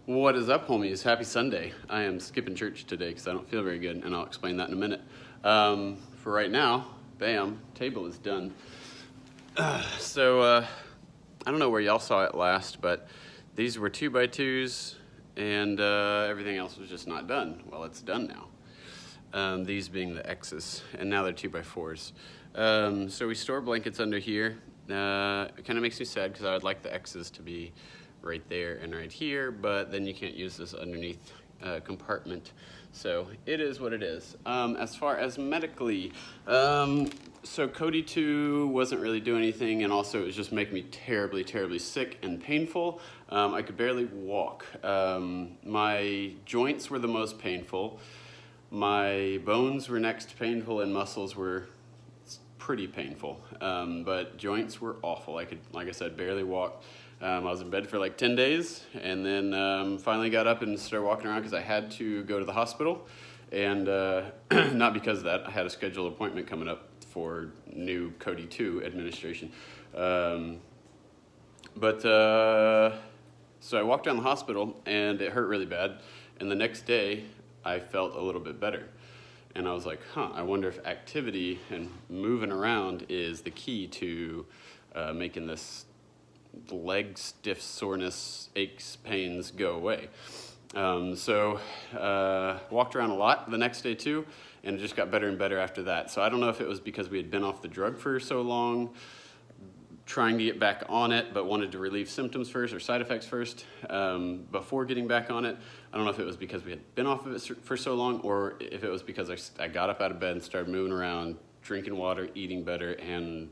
What is up, homies? Happy Sunday. I am skipping church today because I don't feel very good, and I'll explain that in a minute. For right now, bam, table is done. I don't know where y'all saw it last, but these were 2x2s, and everything else was just not done. Well, it's done now. These being the X's, and now they're 2x4s. So we store blankets under here. It kind of makes me sad because I would like the X's to be right there and right here, but then you can't use this underneath compartment. So it is what it is. As far as medically, so Cody 2 wasn't really doing anything, and also it was just making me terribly, terribly sick and painful. I could barely walk. My joints were the most painful. My bones were next painful, and muscles were pretty painful. But joints were awful. I could, like I said, barely walk. I was in bed for like 10 days, and then finally got up and started walking around because I had to go to the hospital. And not because of that, I had a scheduled appointment coming up for new Cody 2 administration. So I walked down the hospital, and it hurt really bad. And the next day, I felt a little bit better. And I was like, I wonder if activity and moving around is the key to making this leg stiff soreness, aches, pains go away. Walked around a lot the next day too, and it just got better and better after that. So I don't know if it was because we had been off the drug for so long, trying to get back on it, but wanted to relieve symptoms first or side effects first before getting back on it. I don't know if it was because we had been off of it for so long, or if it was because I got up out of bed and started moving around, drinking water, eating better, and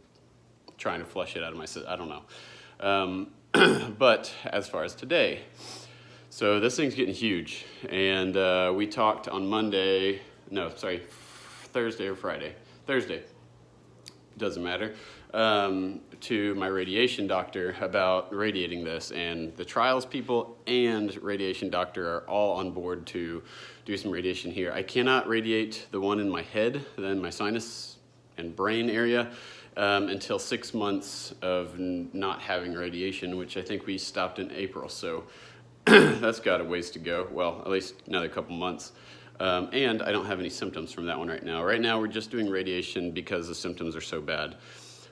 trying to flush it out of my system. I don't know. But as far as today, so this thing's getting huge, and we talked on Thursday or Friday. Thursday, doesn't matter, to my radiation doctor about radiating this, and the trials people and radiation doctor are all on board to do some radiation here. I cannot radiate the one in my head, then my sinus and brain area, until 6 months of not having radiation, which I think we stopped in April, so that's got a ways to go. Well, at least another couple months. And I don't have any symptoms from that one right now. Right now, we're just doing radiation because the symptoms are so bad.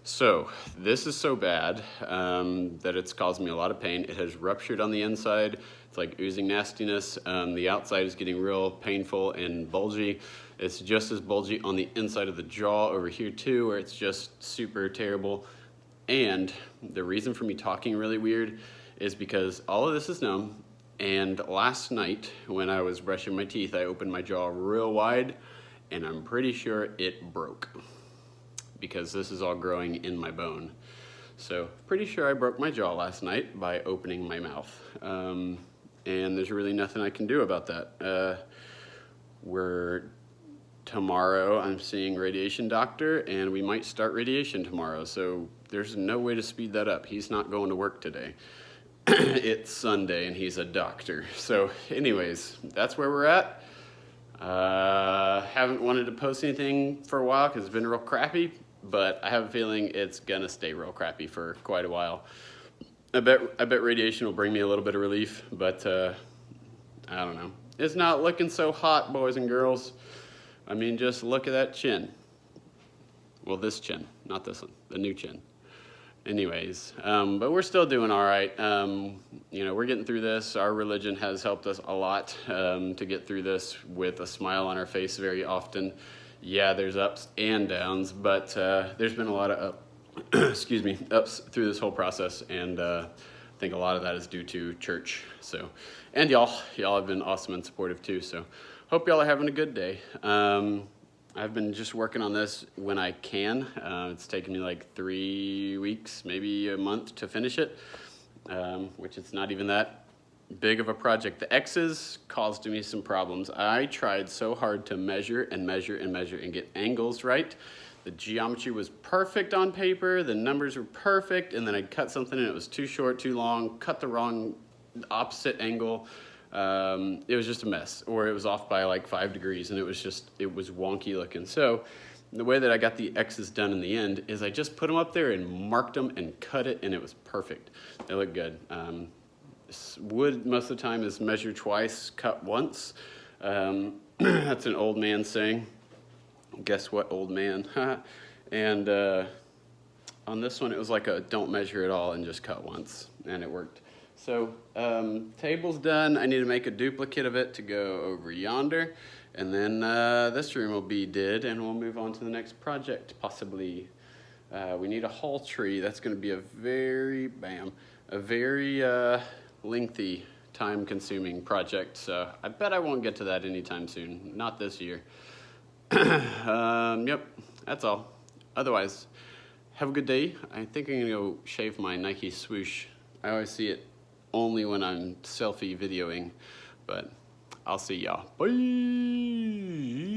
So this is so bad that it's causing me a lot of pain. It has ruptured on the inside. It's like oozing nastiness. The outside is getting real painful and bulgy. It's just as bulgy on the inside of the jaw over here too, where it's just super terrible. And the reason for me talking really weird is because all of this is numb. And last night when I was brushing my teeth, I opened my jaw real wide, and I'm pretty sure it broke because this is all growing in my bone. So pretty sure I broke my jaw last night by opening my mouth. And there's really nothing I can do about that. Tomorrow I'm seeing radiation doctor, and we might start radiation tomorrow. So there's no way to speed that up. He's not going to work today. It's Sunday and he's a doctor. So anyways, that's where we're at. Haven't wanted to post anything for a while because it's been real crappy, but I have a feeling it's gonna stay real crappy for quite a while. I bet radiation will bring me a little bit of relief, but I don't know. It's not looking so hot, boys and girls. I mean, just look at that chin. Well, this chin, not this one, the new chin. Anyways, but we're still doing all right. We're getting through this. Our religion has helped us a lot to get through this with a smile on our face very often. Yeah, there's ups and downs, but there's been a lot of ups through this whole process, and I think a lot of that is due to church. So, and y'all have been awesome and supportive too. So, hope y'all are having a good day. I've been just working on this when I can. It's taken me like 3 weeks, maybe a month to finish it, which it's not even that big of a project. The X's caused me some problems. I tried so hard to measure and get angles right. The geometry was perfect on paper, the numbers were perfect, and then I'd cut something and it was too short, too long, cut the wrong opposite angle. It was just a mess, or it was off by like 5 degrees, and it was wonky looking. So the way that I got the X's done in the end is I just put them up there and marked them and cut it, and it was perfect. They look good. Wood most of the time is measure twice, cut once. That's an old man saying. Guess what, old man? And on this one, it was like a don't measure at all and just cut once, and it worked. So table's done. I need to make a duplicate of it to go over yonder, and then this room will be did, and we'll move on to the next project, possibly. We need a hall tree. That's going to be a very lengthy, time-consuming project, so I bet I won't get to that anytime soon. Not this year. Yep, that's all. Otherwise, have a good day. I think I'm going to go shave my Nike swoosh. I always see it only when I'm selfie videoing, but I'll see y'all. Bye!